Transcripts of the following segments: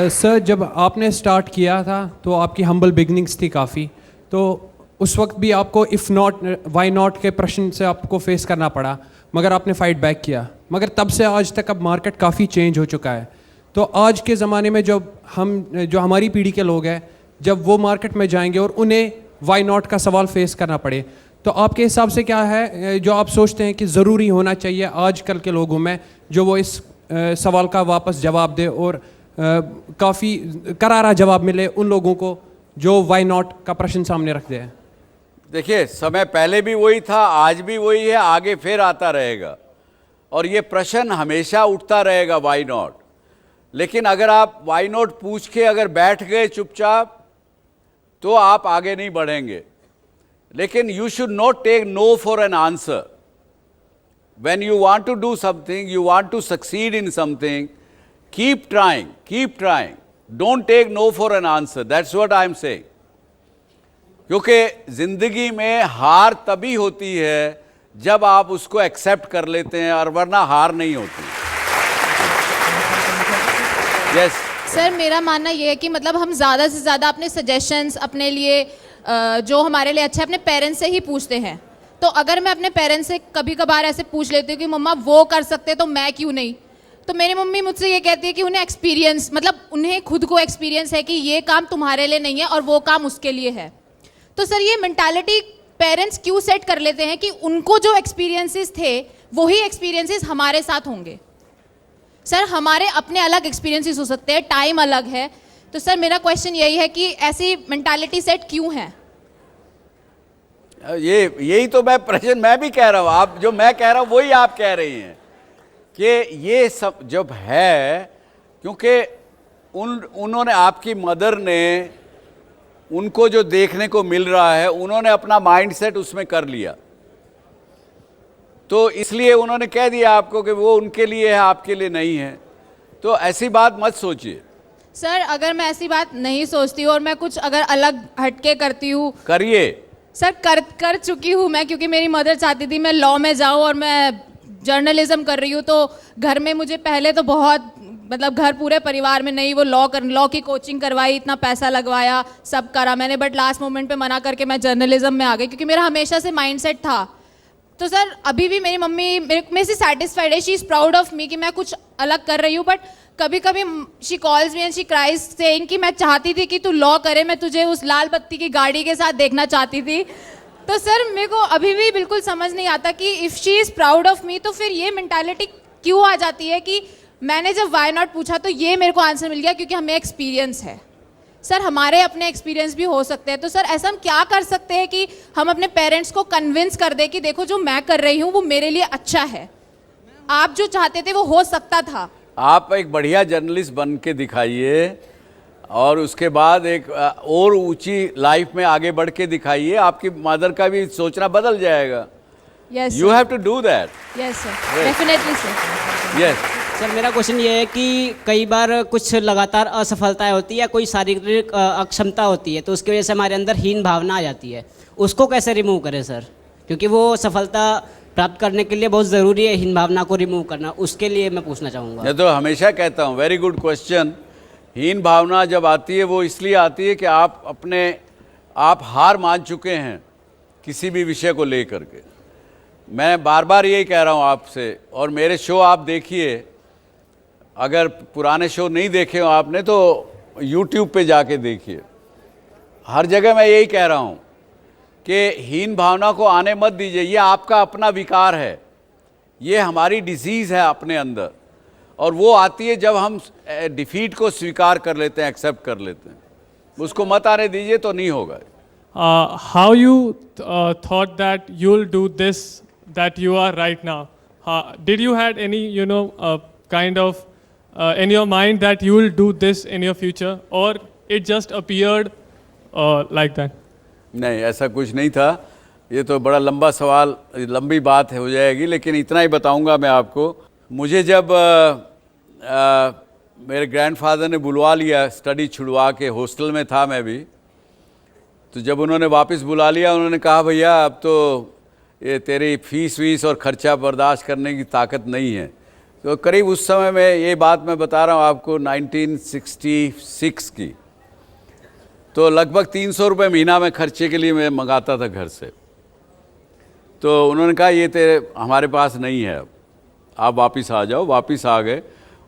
Sir जब आपने start किया था तो आपकी हम्बल बिगनिंग्स थी काफ़ी, तो उस वक्त भी आपको इफ़ नॉट वाई नॉट के प्रश्न से आपको फेस करना पड़ा, मगर आपने फ़ाइट बैक किया। मगर तब से आज तक अब मार्केट काफ़ी चेंज हो चुका है। तो आज के ज़माने में जब जो हमारी पीढ़ी के लोग हैं, जब वो मार्केट में जाएंगे और उन्हें वाई नॉट का सवाल फेस करना पड़े, तो आपके हिसाब से क्या है जो आप सोचते हैं कि ज़रूरी होना चाहिए आजकल के लोगों में, जो वो इस सवाल का वापस जवाब दे और काफ़ी करारा जवाब मिले उन लोगों को जो वाई नॉट का प्रश्न सामने रखते हैं? देखिए, समय पहले भी वही था, आज भी वही है, आगे फिर आता रहेगा और ये प्रश्न हमेशा उठता रहेगा वाई नॉट। लेकिन अगर आप वाई नॉट पूछ के अगर बैठ गए चुपचाप तो आप आगे नहीं बढ़ेंगे। लेकिन you should not take no for an answer. When you want to do something, you want to succeed in something, keep trying, don't take no for an answer. That's what I am saying. क्योंकि जिंदगी में हार तभी होती है जब आप उसको एक्सेप्ट कर लेते हैं, और वरना हार नहीं होती। यस सर, मेरा मानना ये है कि मतलब हम ज़्यादा से ज़्यादा अपने सजेशंस अपने लिए जो हमारे लिए अच्छा है अपने पेरेंट्स से ही पूछते हैं। तो अगर मैं अपने पेरेंट्स से कभी कभार ऐसे पूछ लेती हूँ कि मम्मा वो कर सकते तो मैं क्यों नहीं, तो मेरी मम्मी मुझसे ये कहती है कि उन्हें एक्सपीरियंस, मतलब उन्हें खुद को एक्सपीरियंस है कि ये काम तुम्हारे लिए नहीं है और वो काम उसके लिए है। तो सर ये मेंटालिटी पेरेंट्स क्यों सेट कर लेते हैं कि उनको जो एक्सपीरियंसेस थे वही एक्सपीरियंसेस हमारे साथ होंगे? सर हमारे अपने अलग एक्सपीरियंसेस हो सकते हैं, टाइम अलग है। तो सर मेरा क्वेश्चन यही है कि ऐसी मेंटालिटी सेट क्यों है? यही तो प्रश्न मैं भी कह रहा हूँ। आप जो मैं कह रहा हूँ वही आप कह रही हैं कि ये सब जब है, क्योंकि उन्होंने, आपकी मदर ने, उनको जो देखने को मिल रहा है, उन्होंने अपना माइंडसेट उसमें कर लिया, तो इसलिए उन्होंने कह दिया आपको कि वो उनके लिए है, आपके लिए नहीं है। तो ऐसी बात मत सोचिए। सर अगर मैं ऐसी बात नहीं सोचती हूँ और मैं कुछ अगर अलग हटके करती हूँ, करिए सर कर चुकी हूँ मैं, क्योंकि मेरी मदर चाहती थी मैं लॉ में जाऊँ और मैं जर्नलिज्म कर रही हूँ। तो घर में मुझे पहले तो बहुत, मतलब घर पूरे परिवार में नहीं, वो लॉ की कोचिंग करवाई, इतना पैसा लगवाया, सब करा मैंने, बट लास्ट मोमेंट पे मना करके मैं जर्नलिज्म में आ गई, क्योंकि मेरा हमेशा से माइंडसेट था। तो सर अभी भी मेरी मम्मी मेरे से सेटिस्फाइड है, she is proud of me कि मैं कुछ अलग कर रही हूँ। बट कभी कभी she calls me and she cries saying कि मैं चाहती थी कि तू लॉ करे, मैं तुझे उस लाल बत्ती की गाड़ी के साथ देखना चाहती थी। तो सर मेरे को अभी भी बिल्कुल समझ नहीं आता कि if she is proud of me तो फिर ये मेंटालिटी क्यों आ जाती है कि मैंने जब वाई नॉट पूछा तो ये मेरे को आंसर मिल गया क्योंकि हमें एक्सपीरियंस है। सर हमारे अपने एक्सपीरियंस भी हो सकते हैं। तो सर ऐसा हम क्या कर सकते हैं कि हम अपने पेरेंट्स को कन्विंस कर दे कि देखो जो मैं कर रही हूँ वो मेरे लिए अच्छा है, आप जो चाहते थे वो हो सकता था। आप एक बढ़िया जर्नलिस्ट बन के दिखाइए और उसके बाद एक और ऊंची लाइफ में आगे बढ़ के दिखाइए, आपकी मदर का भी सोचना बदल जाएगा। Yes you have to do that. Yes sir, definitely sir. Yes sir मेरा क्वेश्चन ये है कि कई बार कुछ लगातार असफलताएं होती है या कोई शारीरिक अक्षमता होती है, तो उसकी वजह से हमारे अंदर हीन भावना आ जाती है, उसको कैसे रिमूव करें सर? क्योंकि वो सफलता प्राप्त करने के लिए बहुत ज़रूरी है हीन भावना को रिमूव करना, उसके लिए मैं पूछना चाहूँगा। मैं तो हमेशा कहता हूँ, वेरी गुड क्वेश्चन। हीन भावना जब आती है वो इसलिए आती है कि आप हार मान चुके हैं किसी भी विषय को लेकर के। मैं बार बार यही कह रहा हूँ आपसे, और मेरे शो आप देखिए, अगर पुराने शो नहीं देखे हो आपने तो YouTube पे जाके देखिए। हर जगह मैं यही कह रहा हूँ कि हीन भावना को आने मत दीजिए। ये आपका अपना विकार है, ये हमारी डिजीज़ है अपने अंदर, और वो आती है जब हम डिफीट को स्वीकार कर लेते हैं, एक्सेप्ट कर लेते हैं। उसको मत आने दीजिए तो नहीं होगा। How you thought that you'll do this that you are right now? Did you had any kind of in your mind that you will do this in your future, or it just appeared like that? नहीं, ऐसा कुछ नहीं था। ये तो बड़ा लंबा सवाल, लंबी बात हो जाएगी, लेकिन इतना ही बताऊंगा मैं आपको। मुझे जब मेरे ग्रैंडफादर ने बुलवा लिया, स्टडी छुड़वा के, हॉस्टल में था मैं भी, तो जब उन्होंने वापस बुला लिया, उन्होंने कहा भैया अब तो ये तेरी फीस वीस और ख़र्चा बर्दाश्त करने की ताकत नहीं है, तो करीब उस समय में, ये बात मैं बता रहा हूँ आपको 1966 की, तो लगभग 300 रुपये महीना में खर्चे के लिए मैं मंगाता था घर से। तो उन्होंने कहा ये तेरे हमारे पास नहीं है, अब आप वापस आ जाओ। वापस आ गए।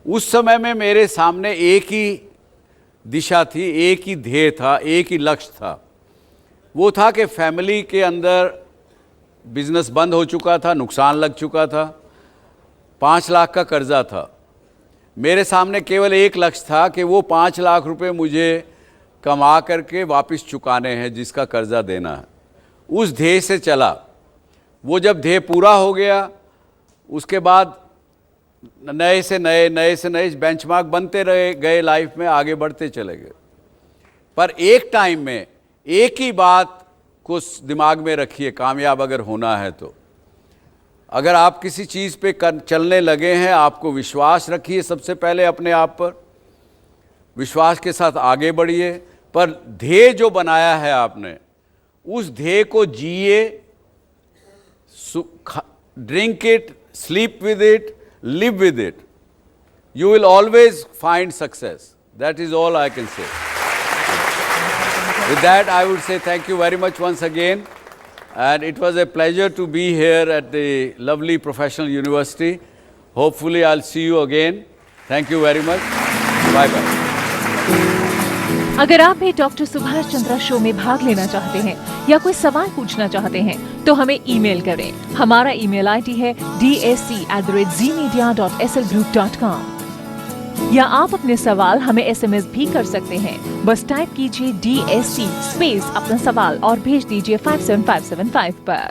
उस समय में मेरे सामने एक ही दिशा थी, एक ही ध्येय था, एक ही लक्ष्य था। वो था कि फैमिली के अंदर बिजनेस बंद हो चुका था, नुकसान लग चुका था, 5 लाख का कर्जा था। मेरे सामने केवल एक लक्ष्य था कि वो 5 लाख रुपए मुझे कमा करके वापस चुकाने हैं, जिसका कर्जा देना है। उस ध्येय से चला। वो जब ध्येय पूरा हो गया, उसके बाद नए से नए बेंचमार्क बनते रहे गए, लाइफ में आगे बढ़ते चले गए। पर एक टाइम में एक ही बात को दिमाग में रखिए, कामयाब अगर होना है तो, अगर आप किसी चीज़ पे चलने लगे हैं, आपको विश्वास रखिए सबसे पहले अपने आप पर, विश्वास के साथ आगे बढ़िए। पर ध्येय जो बनाया है आपने, उस ध्येय को जिए, drink it, sleep with it, live with it. You will always find success. That is all I can say. With that, I would say thank you very much once again. And it was a pleasure to be here at the lovely professional university. Hopefully, I'll see you again. Thank you very much. Bye-bye. अगर आप भी doctor Subhash Chandra show में भाग लेना चाहते हैं या कोई सवाल पूछना चाहते हैं तो हमें ईमेल करें। हमारा ईमेल आईडी है dsc@zmedia.slgroup.com या आप अपने सवाल हमें SMS भी कर सकते हैं। बस टाइप कीजिए DSC स्पेस अपना सवाल और भेज दीजिए 57575 पर।